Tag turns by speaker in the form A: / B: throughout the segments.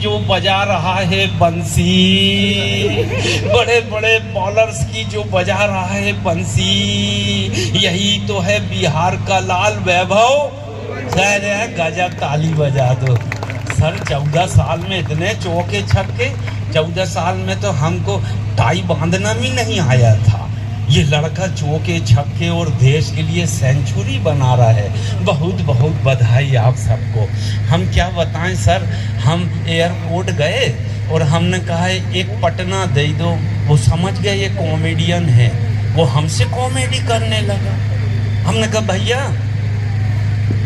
A: जो बजा रहा है बंसी, बड़े बड़े बॉलर्स की जो बजा रहा है बंसी, यही तो है बिहार का लाल वैभव। गजब, ताली बजा दो सर। 14 साल में इतने चौके छक्के, 14 साल में तो हमको टाई बांधना भी नहीं आया था। ये लड़का चौके छक्के और देश के लिए सेंचुरी बना रहा है। बहुत बहुत बधाई आप सबको। हम क्या बताएं सर, हम एयरपोर्ट गए और हमने कहा एक पटना दे दो। वो समझ गए ये कॉमेडियन है, वो हमसे कॉमेडी करने लगा। हमने कहा भैया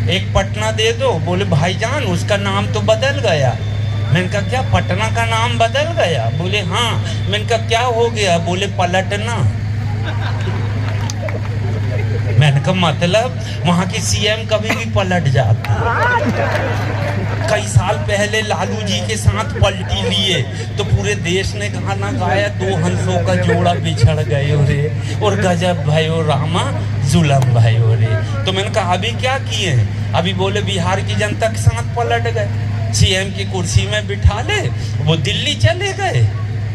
A: एक पटना दे दो। बोले भाईजान उसका नाम तो बदल गया। मैंने कहा क्या पटना का नाम बदल गया? बोले हाँ। मैंने कहा क्या हो गया? बोले पलटना। मैंने कहा मतलब वहाँ के सीएम कभी भी पलट जाते। कई साल पहले लालू जी के साथ पलटी लिए तो पूरे देश ने गाना गाया, दो हंसों का जोड़ा बिछड़ गए रे और गजब भयो रामा जुलम भयो रे। तो मैंने कहा अभी क्या किए हैं? अभी बोले बिहार की जनता के साथ पलट गए, सीएम की कुर्सी में बिठा ले, वो दिल्ली चले गए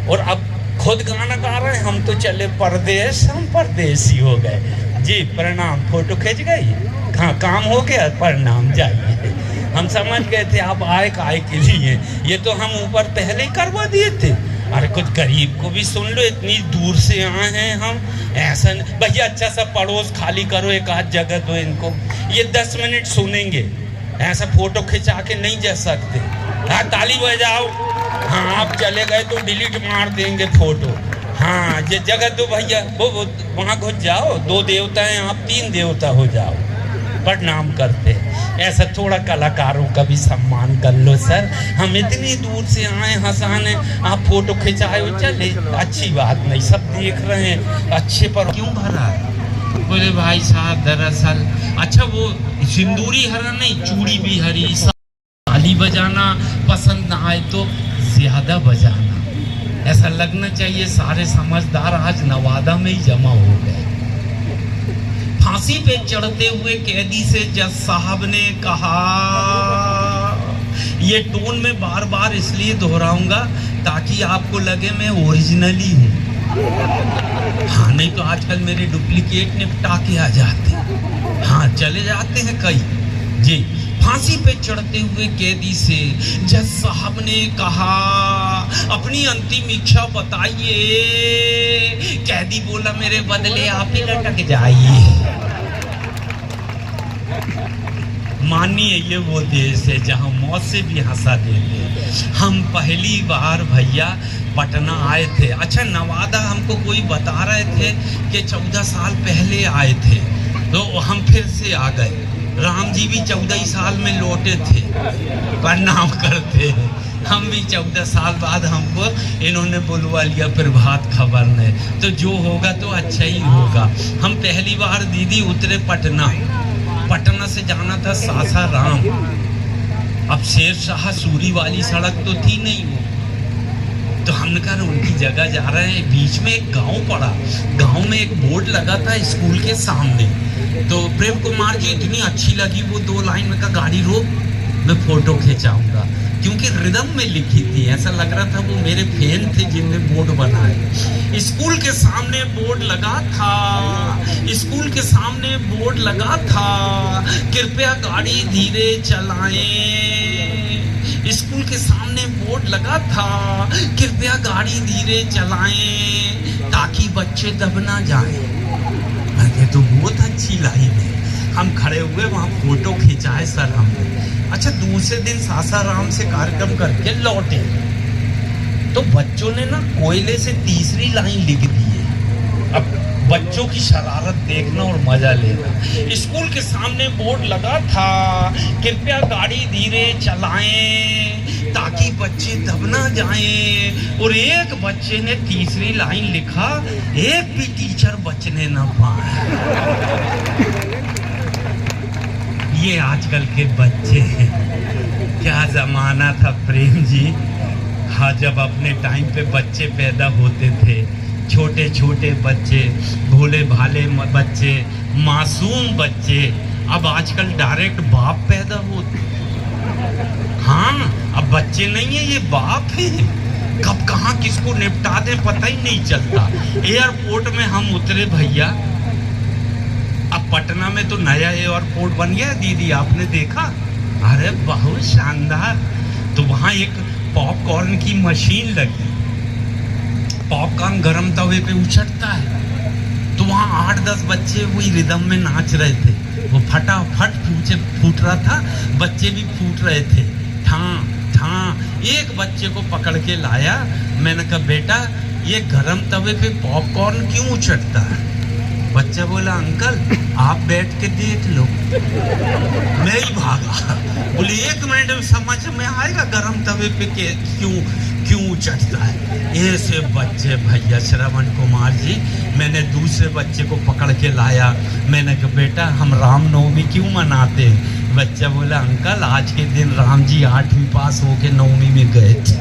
A: और अब खुद गाना गा रहे हैं, हम तो चले परदेश, हम परदेसी हो गए। जी प्रणाम, फोटो खींच गई, हाँ काम हो गया, प्रणाम जाइए। हम समझ गए थे आप आए काय के लिए, ये तो हम ऊपर पहले ही करवा दिए थे। अरे कुछ गरीब को भी सुन लो, इतनी दूर से आए हैं हम। ऐसा भैया अच्छा सा पड़ोस खाली करो, एक आध जगह दो इनको, ये 10 मिनट सुनेंगे। ऐसा फोटो खिंचा के नहीं जा सकते। हाँ ताली बजाओ। हाँ आप चले गए तो डिलीट मार देंगे फोटो। हाँ ये जगह दो भैया, वो वहाँ घुस जाओ। 2 देवता हैं, आप 3 देवता हो जाओ। प्रणाम करते हैं। ऐसा थोड़ा कलाकारों का भी सम्मान कर लो सर। हम इतनी दूर से आए हंसाने, आप फोटो खिंचाए हो, चले अच्छी बात नहीं, सब देख रहे हैं, अच्छे पर क्यों भरा है? बोले भाई साहब दरअसल अच्छा वो सिंदूरी हरा नहीं, चूड़ी भी हरी। ताली बजाना पसंद ना आए तो ज्यादा बजाना, ऐसा लगना चाहिए सारे समझदार आज नवादा में ही जमा हो गए। फांसी पे चढ़ते हुए कैदी से जज साहब ने कहा, ये टोन में बार बार इसलिए दोहराऊंगा ताकि आपको लगे मैं ओरिजिनली हूँ। हाँ नहीं तो आजकल मेरे डुप्लीकेट निपटा के आ जाते। हाँ चले जाते हैं कई जी। फांसी पे चढ़ते हुए कैदी से जज साहब ने कहा, अपनी अंतिम इच्छा बताइए। कैदी बोला मेरे बदले आप ही लटक जाइए। मानिए ये वो देश है जहां मौत से भी हंसा देते। हम पहली बार भैया पटना आए थे। अच्छा नवादा हमको कोई बता रहे थे कि 14 साल पहले आए थे, तो हम फिर से आ गए। राम जी भी 14 साल में लौटे थे, प्रणाम करते हैं। हम भी 14 साल बाद हमको इन्होंने बुलवा लिया प्रभात खबर ने, तो जो होगा तो अच्छा ही होगा। हम पहली बार दीदी उतरे पटना, पटना से जाना था सासाराम। अब शेरशाह सूरी वाली सड़क तो थी नहीं वो, तो हमने कहा उनकी जगह जा रहे हैं। बीच में एक गांव पड़ा, गांव में एक बोर्ड लगा था स्कूल के सामने, तो प्रेम कुमार जी इतनी अच्छी लगी वो 2 लाइन में, का गाड़ी रोक मैं फोटो खिंचाऊंगा, क्योंकि रिदम में लिखी थी। ऐसा लग रहा था वो मेरे फैन थे जिनने बोर्ड बनाए। स्कूल के सामने बोर्ड लगा था, स्कूल के सामने बोर्ड लगा था, कृपया गाड़ी धीरे चलाएं। स्कूल के सामने बोर्ड लगा था, कृपया गाड़ी धीरे चलाएं ताकि बच्चे दब ना जाएं। मैं तो बहुत अच्छी लाइन है। हम खड़े हुए वहाँ फोटो खिंचाए सर हमने। अच्छा दूसरे दिन सासाराम से कार्यक्रम करके लौटे तो बच्चों ने ना कोयले से तीसरी लाइन लिख दी है। अब बच्चों की शरारत देखना और मजा लेना। स्कूल के सामने बोर्ड लगा था, कृपया गाड़ी धीरे चलाएं ताकि बच्चे दब ना जाएं, और एक बच्चे ने तीसरी लाइन लिखा, एक भी टीचर बचने ना पाए। ये आजकल के बच्चे हैं, क्या जमाना था प्रेम जी। हाँ जब अपने टाइम पे बच्चे पैदा होते थे, छोटे छोटे बच्चे, भोले भाले बच्चे, मासूम बच्चे। अब आजकल डायरेक्ट बाप पैदा होते, हाँ, अब बच्चे नहीं है, ये बाप है। कब कहाँ किसको निपटा दे पता ही नहीं चलता। एयरपोर्ट में हम उतरे भैया, अब पटना में तो नया एयरपोर्ट बन गया दीदी, आपने देखा? अरे बहुत शानदार। तो वहाँ एक पॉपकॉर्न की मशीन लगी, पॉपकॉर्न गरम तवे पे उछटता है। तो वहाँ 8-10 बच्चे वही रिदम में नाच रहे थे, वो फटाफट फूट रहा था, बच्चे भी फूट रहे थे। ठां ठां एक बच्चे को पकड़ के लाया, मैंने कहा बेटा ये गरम तवे पे पॉपकॉर्न क्यों उछटता है? बच्चा बोला अंकल आप बैठ के देख लो। मैं ही भागा, बोले 1 मिनट में समझ में आएगा गरम तवे पे क्यों उछटता है। ऐसे बच्चे भैया श्रवण कुमार जी, मैंने दूसरे बच्चे को पकड़ के लाया, मैंने कहा बेटा हम रामनवमी क्यों मनाते हैं? बच्चा बोला अंकल आज के दिन राम जी 8वीं पास होके 9वीं में गए थे।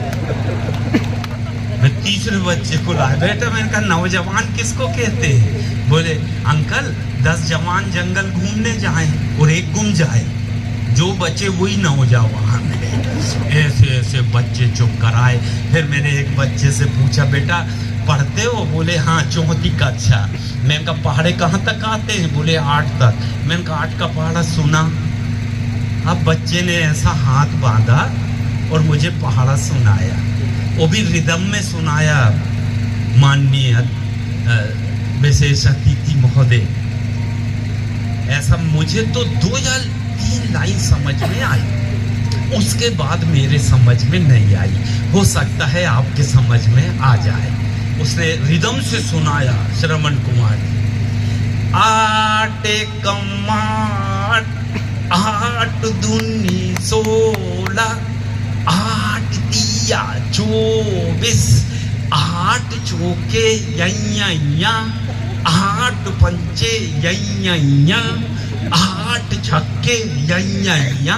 A: मैं तीसरे बच्चे को लाया, बेटा मैंने कहा नौजवान किसको कहते हैं? बोले अंकल 10 जवान जंगल घूमने जाए और एक गुम जाए, जो बचे वही नौजवान है। ऐसे ऐसे बच्चे चुप कराए। फिर मैंने एक बच्चे से पूछा बेटा पढ़ते हो? बोले हाँ 4वीं कक्षा। मैंने कहा पहाड़े कहाँ तक आते हैं? बोले 8 तक। मैंने कहा 8 का पहाड़ा सुना? अब बच्चे ने ऐसा हाथ बांधा और मुझे पहाड़ा सुनाया, वो भी रिदम में सुनाया। माननीय विशेष अतिथि महोदय, ऐसा मुझे तो 2 या 3 लाइन समझ में आई, उसके बाद मेरे समझ में नहीं आई। हो सकता है आपके समझ में आ जाए। उसने रिदम से सुनाया श्रवण कुमार, आटे कमाट 8 दूनी 16, 8 तिया 24, 8 चौके यैया, 8 पंचे यैया, 8 छक्के यैया,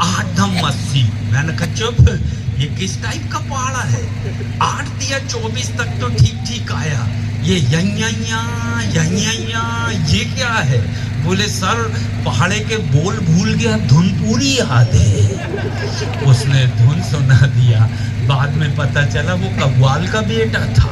A: 8 80। मैंने कहा चुप, ये किस टाइप का पहाड़ा है? 8 तिया 24 तक तो ठीक ठीक आया, ये यैया ये क्या है? बोले सर पहाड़े के बोल भूल गया, धुन पूरी याद है। उसने धुन सुना दिया, बाद में पता चला वो कव्वाल का बेटा था।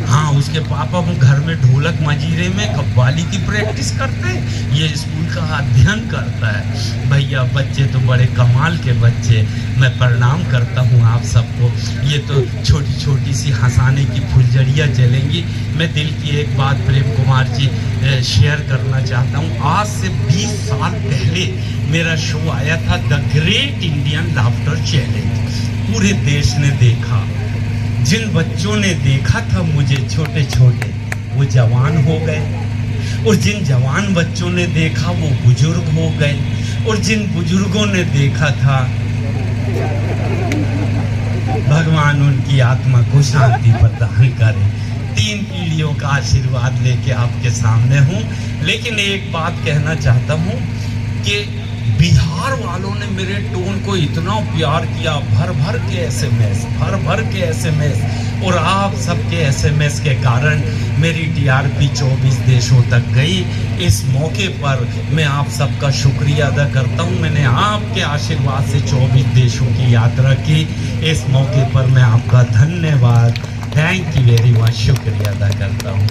A: हाँ, उसके पापा वो घर में ढोलक मजीरे में कव्वाली की प्रैक्टिस करते, ये स्कूल का अध्ययन करता है। भैया बच्चे तो बड़े कमाल के बच्चे, मैं प्रणाम करता हूँ आप सबको। ये तो छोटी छोटी सी हंसाने की फुलझड़ियाँ चलेंगी। मैं दिल की एक बात प्रेम कुमार जी शेयर करना चाहता हूँ। आज से 20 साल पहले मेरा शो आया था the great Indian laughter challenge. पूरे देश ने देखा। जिन बच्चों ने देखा था मुझे छोटे छोटे, वो जवान हो गए, और जिन जवान बच्चों ने देखा वो बुजुर्ग हो गए, और जिन बुजुर्गों ने देखा था भगवान उनकी आत्मा को शांति प्रदान करे। 3 पीढ़ियों का आशीर्वाद लेके आपके सामने हूँ। लेकिन एक बात कहना चाहता हूँ कि बिहार वालों ने मेरे टोन को इतना प्यार किया, भर भर के एसएमएस, और आप सबके एसएमएस के कारण मेरी टीआरपी 24 देशों तक गई। इस मौके पर मैं आप सबका शुक्रिया अदा करता हूं। मैंने आपके आशीर्वाद से 24 देशों की यात्रा की। इस मौके पर मैं आपका धन्यवाद, थैंक यू वेरी मच, शुक्रिया अदा करता हूं।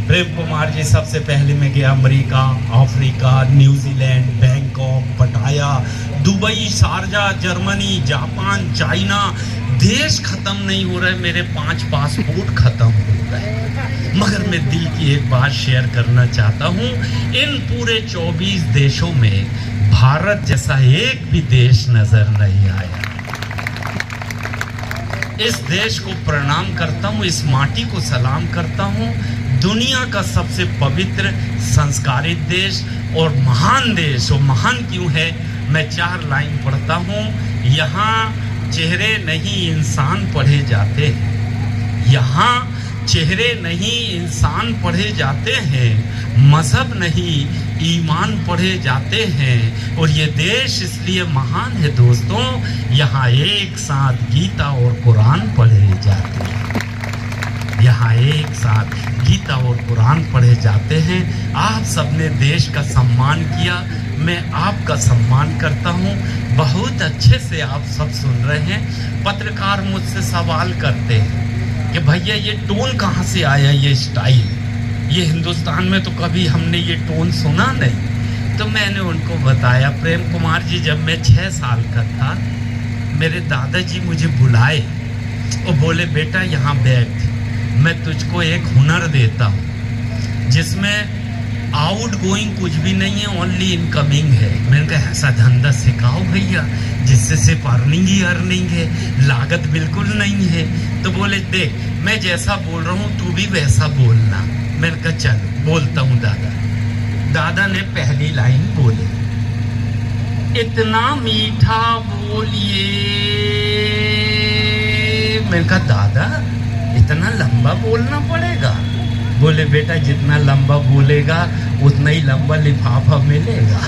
A: प्रेम कुमार जी, सबसे पहले मैं गया अमेरिका, अफ्रीका, न्यूजीलैंड, बैंकॉक, पटाया, Dubai, Sharjah, Germany, Japan, China. देश खत्म नहीं हो रहे, मेरे 5 पासपोर्ट खत्म हो गए। मगर मैं दिल की एक बात शेयर करना चाहता हूँ, इन पूरे 24 देशों में भारत जैसा एक भी देश नजर नहीं आया। इस देश को प्रणाम करता हूँ, इस माटी को सलाम करता हूँ। दुनिया का सबसे पवित्र, संस्कारित देश और महान देश। और महान क्यों है, मैं 4 लाइन पढ़ता हूँ। यहाँ चेहरे नहीं इंसान पढ़े जाते हैं, यहाँ चेहरे नहीं इंसान पढ़े जाते हैं, मजहब नहीं ईमान पढ़े जाते हैं। और ये देश इसलिए महान है दोस्तों, यहाँ एक साथ गीता और कुरान पढ़े जाते हैं। यहाँ एक साथ गीता और कुरान पढ़े जाते हैं। आप सबने देश का सम्मान किया, मैं आपका सम्मान करता हूँ। बहुत अच्छे से आप सब सुन रहे हैं। पत्रकार मुझसे सवाल करते हैं कि भैया ये टोन कहाँ से आया, ये स्टाइल, ये हिंदुस्तान में तो कभी हमने ये टोन सुना नहीं। तो मैंने उनको बताया, प्रेम कुमार जी, जब मैं 6 साल का था, मेरे दादाजी मुझे बुलाए और बोले बेटा यहाँ बैठ, मैं तुझको एक हुनर देता हूँ जिसमें आउट गोइंग कुछ भी नहीं है, ओनली इनकमिंग है। मैंने कहा ऐसा धंधा सिखाओ भैया जिससे सिर्फ अर्निंग है, लागत बिल्कुल नहीं है। तो बोले देख मैं जैसा बोल रहा हूँ तू भी वैसा बोलना। मैंने कहा चल बोलता हूँ दादा। दादा ने पहली लाइन बोली, इतना मीठा बोलिए। मैंने कहा दादा इतना लंबा बोलना पड़ेगा? बोले बेटा जितना लंबा बोलेगा उतना ही लंबा लिफाफा मिलेगा।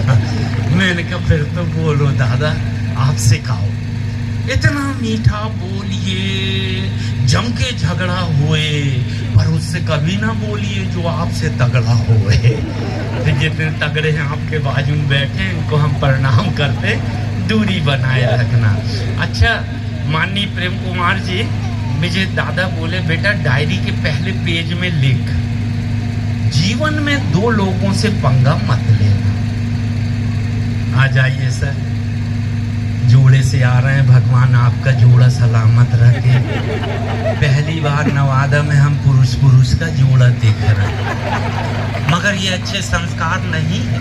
A: मैंने कहा फिर तो बोलो दादा, आप सिखाओ। इतना मीठा बोलिए, जम के झगड़ा हुए, पर उससे कभी ना बोलिए जो आपसे तगड़ा हुए। तो जितने तगड़े हैं आपके बाजू में बैठे इनको हम प्रणाम करते, दूरी बनाए रखना। अच्छा माननीय प्रेम कुमार जी, मुझे दादा बोले बेटा डायरी के पहले पेज में लिख, जीवन में 2 लोगों से पंगा मत लेना। आ जाइए सर, जोड़े से आ रहे हैं, भगवान आपका जोड़ा सलामत रखे। पहली बार नवादा में हम पुरुष का जोड़ा देख रहे हैं, मगर ये अच्छे संस्कार नहीं है।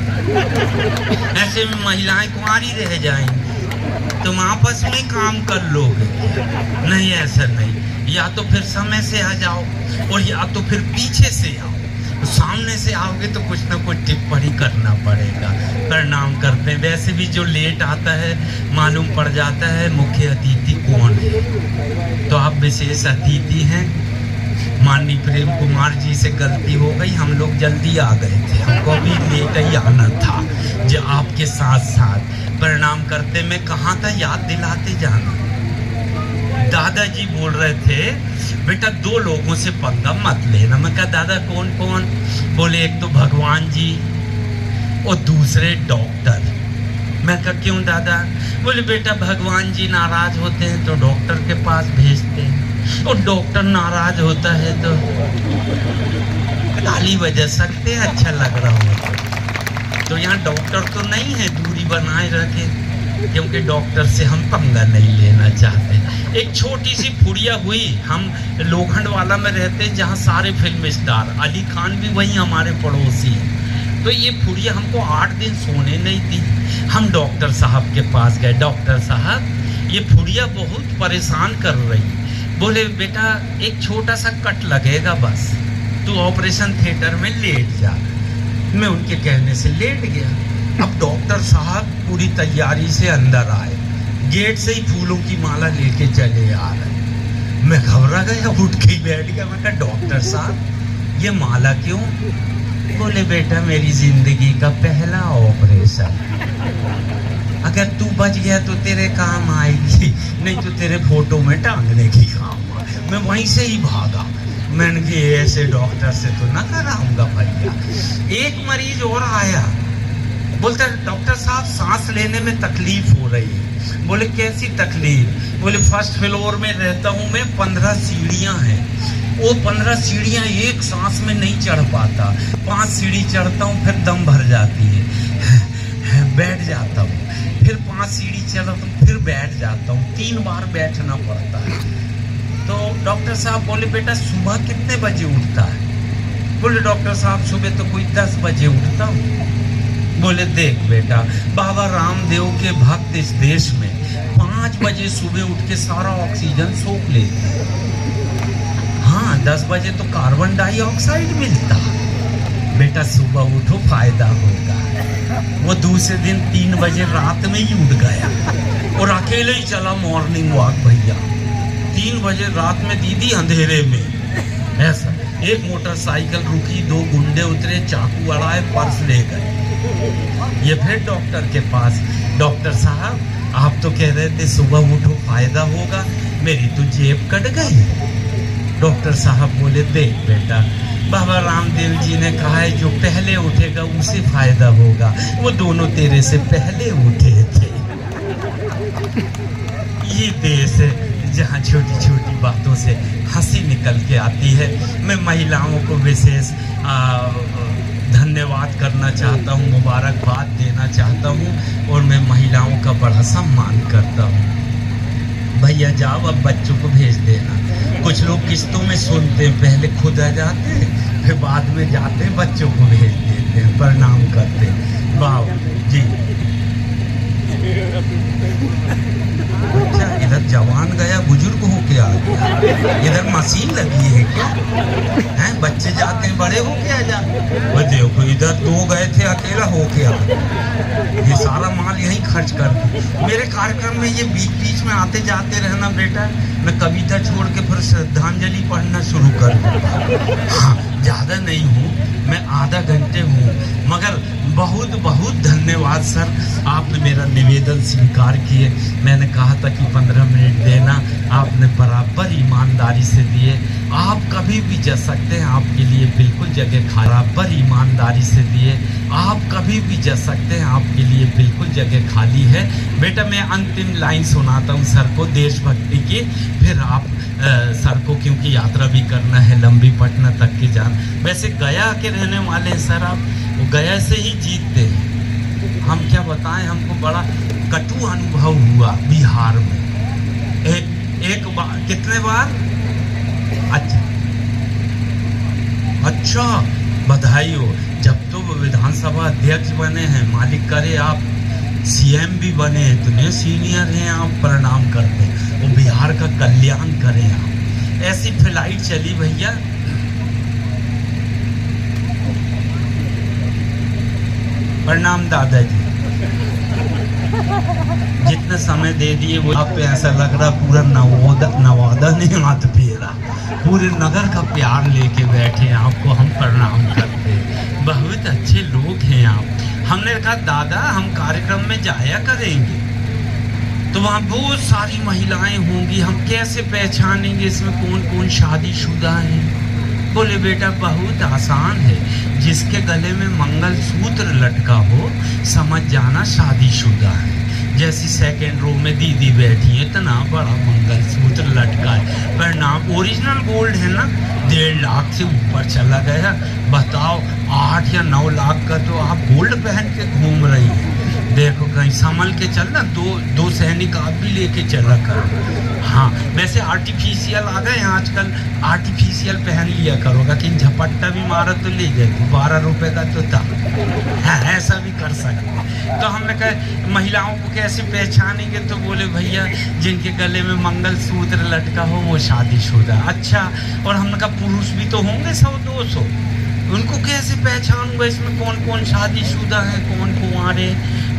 A: ऐसे में महिलाएं कुंवारी रह जाएंगी, तुम आपस में काम कर लोगे। नहीं ऐसा नहीं, या तो फिर समय से आ जाओ और या तो फिर पीछे से आओ। सामने से आओगे तो कुछ ना कुछ टिप्पणी करना पड़ेगा। प्रणाम करते हैं। वैसे भी जो लेट आता है मालूम पड़ जाता है मुख्य अतिथि कौन है, तो आप विशेष अतिथि हैं। माननीय प्रेम कुमार जी से गलती हो गई, हम लोग जल्दी आ गए थे, हमको भी लेट ही आना था जो आपके साथ साथ। प्रणाम करते मैं कहाँ था याद दिलाते जाना। दादाजी बोल रहे थे बेटा 2 लोगों से पंगा मत लेना। मैं कहा दादा कौन कौन? बोले एक तो भगवान जी और दूसरे डॉक्टर। मैं कहा क्यों दादा? बोले बेटा भगवान जी नाराज होते हैं तो डॉक्टर के पास भेजते हैं, और डॉक्टर नाराज होता है तो ताली बजा सकते हैं, अच्छा लग रहा हो तो यहाँ डॉक्टर तो नहीं है, दूरी बनाए रखे, क्योंकि डॉक्टर से हम पंगा नहीं लेना चाहते। एक छोटी सी फुड़िया हुई, हम लोखंड वाला में रहते हैं जहाँ सारे फिल्म स्टार, अली खान भी वहीं हमारे पड़ोसी हैं। तो ये फुड़िया हमको 8 दिन सोने नहीं दी। हम डॉक्टर साहब के पास गए, डॉक्टर साहब ये फुड़िया बहुत परेशान कर रही। बोले बेटा एक छोटा सा कट लगेगा बस, तू ऑपरेशन थिएटर में लेट जा। मैं उनके कहने से लेट गया। अब डॉक्टर साहब पूरी तैयारी से अंदर आए, गेट से ही फूलों की माला लेके चले आ रहे। मैं घबरा गया, उठ के बैठ गया। मैं कहा डॉक्टर साहब ये माला क्यों? बोले बेटा मेरी जिंदगी का पहला ऑपरेशन, अगर तू बच गया तो तेरे काम आएगी, नहीं तो तेरे फोटो में टांगने की काम आ। मैं वहीं से ही भागा। मैंने कहा ऐसे डॉक्टर से तो ना कराऊंगा भैया। एक मरीज और आया, बोलता डॉक्टर साहब सांस लेने में तकलीफ हो रही है। बोले कैसी तकलीफ? बोले फर्स्ट फ्लोर में रहता हूँ मैं, 15 सीढ़ियाँ हैं, वो 15 सीढ़ियाँ एक सांस में नहीं चढ़ पाता। 5 सीढ़ी चढ़ता हूँ फिर दम भर जाती है, बैठ जाता हूँ, फिर 5 सीढ़ी चढ़ता हूँ फिर बैठ जाता हूँ, 3 बार बैठना पड़ता है। तो डॉक्टर साहब बोले बेटा सुबह कितने बजे उठता है? बोले डॉक्टर साहब सुबह तो कोई 10 बजे उठता हूँ। बोले देख बेटा बाबा रामदेव के भक्त इस देश में 5 बजे सुबह उठ के सारा ऑक्सीजन सोख लेते हैं। हाँ 10 बजे तो कार्बन डाइऑक्साइड मिलता। बेटा सुबह उठो फायदा होगा। वो दूसरे दिन 3 बजे रात में ही उठ गया और अकेले ही चला मॉर्निंग वॉक भैया। 3 बजे रात में दीदी अंधेरे में ऐसा। एक मोटरसाइकिल रुकी, 2 गुंडे उतरे, चाकू अड़ाए, पर्स ले गए। ये फिर डॉक्टर के पास, डॉक्टर साहब आप तो कह रहे थे सुबह उठो फायदा होगा, मेरी तो जेब कट गई। डॉक्टर साहब बोले देख बेटा, बाबा रामदेव जी ने कहा है जो पहले उठेगा उसे फायदा होगा, वो दोनों तेरे से पहले उठे थे। ये देश है जहाँ छोटी छोटी बातों से हंसी निकल के आती है। मैं महिलाओं को विशेष धन्यवाद करना चाहता हूँ, मुबारकबाद देना चाहता हूँ और मैं महिलाओं का बड़ा सम्मान करता हूँ। भैया जाओ अब बच्चों को भेज देना। कुछ लोग किस्तों में सुनते हैं, पहले खुद आ जाते हैं फिर बाद में जाते हैं बच्चों को भेज देते हैं, प्रणाम करते हैं। वाह जी। अच्छा इधर जवान गया बुजुर्ग हो के आ गया, इधर मशीन लगी है क्या? हैं बच्चे जाते हैं बड़े हो के आ जाते। वो देखो इधर दो गए थे अकेला हो के आ गया, ये सारा माल यहीं खर्च कर दिया। मेरे कार्यक्रम में ये बीच बीच में आते जाते रहना बेटा, मैं कविता छोड़ के फिर श्रद्धांजलि पढ़ना शुरू कर दूँगा। हाँ ज़्यादा नहीं हूँ मैं, आधा घंटे हूँ, मगर बहुत बहुत धन्यवाद सर, आपने मेरा निवेदन स्वीकार किए। मैंने कहा था कि 15 मिनट देना, आपने बराबर ईमानदारी से दिए। आप कभी भी जा सकते हैं, आपके लिए बिल्कुल जगह बराबर ईमानदारी से दिए। आप कभी भी जा सकते हैं, आपके लिए बिल्कुल जगह खाली है। बेटा मैं अंतिम लाइन सुनाता हूँ सर को देशभक्ति की, फिर आप सर को क्योंकि यात्रा भी करना है लंबी पटना तक की जान। वैसे गया के रहने वाले हैं सर आप, वो गया से ही जीतते हैं। हम क्या बताएं, हमको बड़ा कटु अनुभव हुआ बिहार में। एक बार, कितने बार? अच्छा बधाई हो। जब तो विधानसभा अध्यक्ष बने हैं, मालिक करे आप सीएम भी बने, इतने सीनियर हैं आप, प्रणाम करते हैं। वो बिहार का कल्याण करें आप। ऐसी फ्लाइट चली भैया, प्रणाम दादाजी, जितने समय दे दिए वो आप पे ऐसा लग रहा पूरा नवादा ने हाथ फेरा, पूरे नगर का प्यार लेके बैठे आपको हम प्रणाम करते हैं। बहुत अच्छे लोग हैं आप। हमने कहा दादा हम कार्यक्रम में जाया करेंगे तो वहाँ बहुत सारी महिलाएं होंगी, हम कैसे पहचानेंगे इसमें कौन कौन शादीशुदा हैं? बोले बेटा बहुत आसान है, जिसके गले में मंगलसूत्र लटका हो समझ जाना शादीशुदा है। जैसी सेकेंड रो में दीदी बैठी है, इतना बड़ा मंगलसूत्र लटका है, पर नाम ओरिजिनल गोल्ड है ना, 1.5 लाख से ऊपर चला गया। बताओ 8 या 9 लाख का तो आप गोल्ड पहन के घूम रही है। देखो कहीं संभल के चलना, दो सैनिक आप भी लेके चला करो। हाँ वैसे आर्टिफिशियल आ गए आजकल, आर्टिफिशियल पहन लिया करोगा कि झपट्टा भी मारा तो ले जाए, 12 रुपए का तो था। हाँ ऐसा भी कर सकते। तो हमने कहा महिलाओं को कैसे पहचानेंगे, तो बोले भैया जिनके गले में मंगलसूत्र लटका हो वो शादीशुदा। अच्छा, और हमने कहा पुरुष भी तो होंगे 100-200, उनको कैसे पहचानूंगा इसमें कौन कौन शादीशुदा है कौन कुंवारे?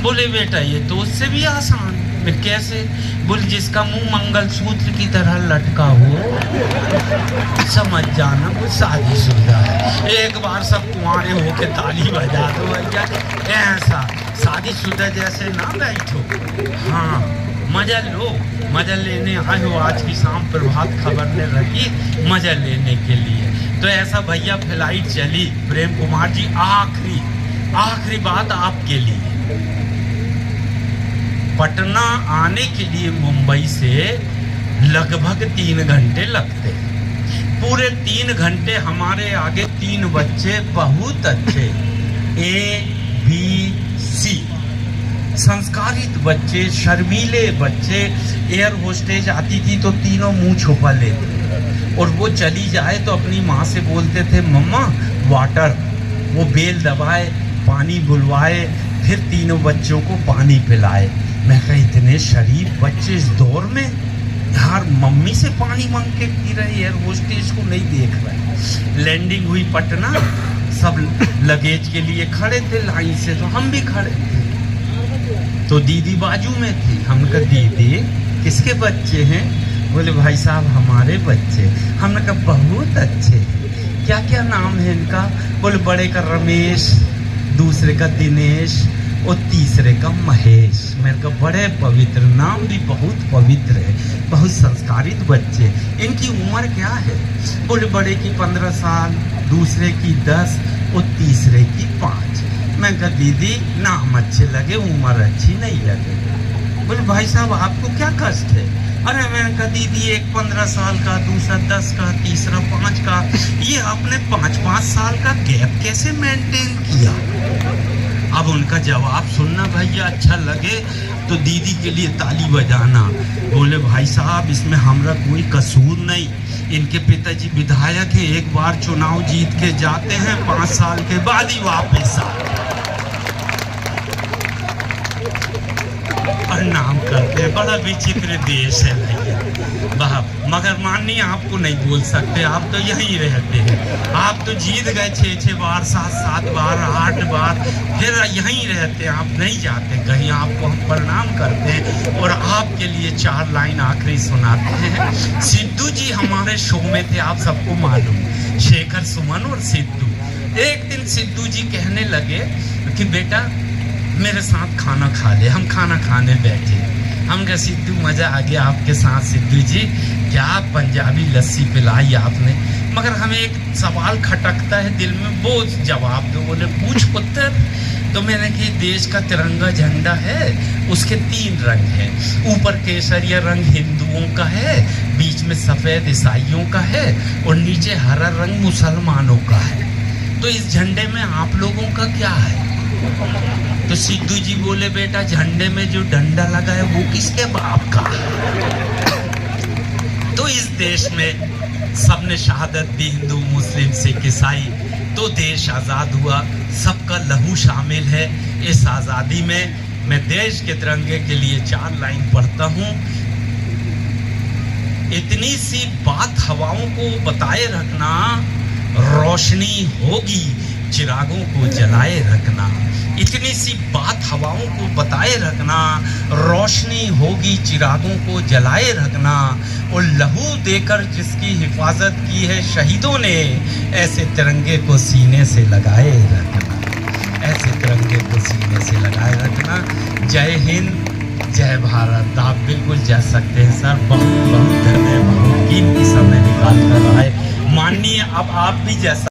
A: बोले बेटा ये तो उससे भी आसान। फिर कैसे? बोले जिसका मुंह मंगलसूत्र की तरह लटका हो समझ जाना वो शादीशुदा है। एक बार सब कुंवारे होके ताली बजा दो भैया, ऐसा शादीशुदा जैसे ना बैठो। हाँ मजा लो, मजा लेने आए हो। आज की शाम प्रभात खबर ने रखी मजा लेने के लिए। तो ऐसा भैया फ्लाइट चली। प्रेम कुमार जी आखिरी बात आपके लिए, पटना आने के लिए मुंबई से लगभग 3 घंटे लगते। पूरे 3 घंटे हमारे आगे 3 बच्चे बहुत अच्छे ABC संस्कारित बच्चे, शर्मीले बच्चे। एयर होस्टेज आती थी तो तीनों मुंह छुपा लेते और वो चली जाए तो अपनी माँ से बोलते थे मम्मा वाटर, वो बेल दबाए पानी बुलवाए फिर तीनों बच्चों को पानी पिलाए। मैं कहा इतने शरीफ बच्चे इस दौर में यार, मम्मी से पानी मांग के पी रहे, एयर होस्टेज को नहीं देख रहे। लैंडिंग हुई पटना, सब लगेज के लिए खड़े थे लाइन से, तो हम भी खड़े थे। तो दीदी बाजू में थी। हमने कहा दीदी किसके बच्चे हैं? बोले भाई साहब हमारे बच्चे। हमने कहा बहुत अच्छे, क्या क्या नाम है इनका? बोले बड़े का रमेश, दूसरे का दिनेश और तीसरे का महेश। मैंने कहा बड़े पवित्र नाम, भी बहुत पवित्र है। बहुत संस्कारित बच्चे। इनकी उम्र क्या है? बोले बड़े की 15 साल, दूसरे की 10 और तीसरे की 5। मैं कहा दीदी नाम अच्छे लगे, उम्र अच्छी नहीं लगे। बोले भाई साहब आपको क्या कष्ट है? अरे मैंने कहा दीदी एक 15 साल का, दूसरा 10 का, तीसरा 5 का। ये आपने 5-5 साल का गैप कैसे मेंटेन किया? अब उनका जवाब सुनना भैया, अच्छा लगे तो दीदी के लिए ताली बजाना। बोले भाई साहब इसमें हमारा कोई कसूर नहीं। इनके पिताजी विधायक हैं, एक बार चुनाव जीत के जाते हैं, 5 साल के बाद ही वापस आते और नाम करते हैं। बड़ा विचित्र देश है भैया बाप। मगर माननीय आपको नहीं बोल सकते, आप तो यहीं रहते हैं। आप तो जीत गए 6-6 बार, 7-7 बार, 8 बार, फिर यहीं रहते हैं, आप नहीं जाते कहीं। आपको हम प्रणाम करते हैं और आपके लिए 4 लाइन आखिरी सुनाते हैं। सिद्धू जी हमारे शो में थे, आप सबको मालूम, शेखर सुमन और सिद्धू। एक दिन सिद्धू जी कहने लगे कि बेटा मेरे साथ खाना खा ले। हम खाना खाने बैठे, हम कहा सिद्धू मज़ा आ गया आपके साथ सिद्धू जी, क्या पंजाबी लस्सी पिलाई आपने। मगर हमें एक सवाल खटकता है दिल में, वो जवाब दो। बोले पूछ पुत्र। तो मैंने कि देश का तिरंगा झंडा है, उसके 3 रंग हैं। ऊपर केसरिया रंग हिंदुओं का है, बीच में सफ़ेद ईसाइयों का है और नीचे हरा रंग मुसलमानों का है। तो इस झंडे में आप लोगों का क्या है? तो सिद्धू जी बोले बेटा झंडे में जो डंडा लगा है वो किसके बाप का? तो इस देश में सबने शहादत दी, हिंदू मुस्लिम सिख ईसाई, तो देश आज़ाद हुआ। सबका लहू शामिल है इस आज़ादी में। मैं देश के तिरंगे के लिए 4 लाइन पढ़ता हूँ। इतनी सी बात हवाओं को बताए रखना, रोशनी होगी चिरागों को जलाए रखना। इतनी सी बात हवाओं को बताए रखना, रोशनी होगी चिरागों को जलाए रखना। और लहू देकर जिसकी हिफाजत की है शहीदों ने, ऐसे तिरंगे को सीने से लगाए रखना, ऐसे तिरंगे को सीने से लगाए रखना। जय हिंद, जय भारत। आप बिल्कुल जा सकते हैं सर, बहुत बहुत धन्यवाद, कीमती समय निकाल कर आए। माननीय अब आप भी जैसा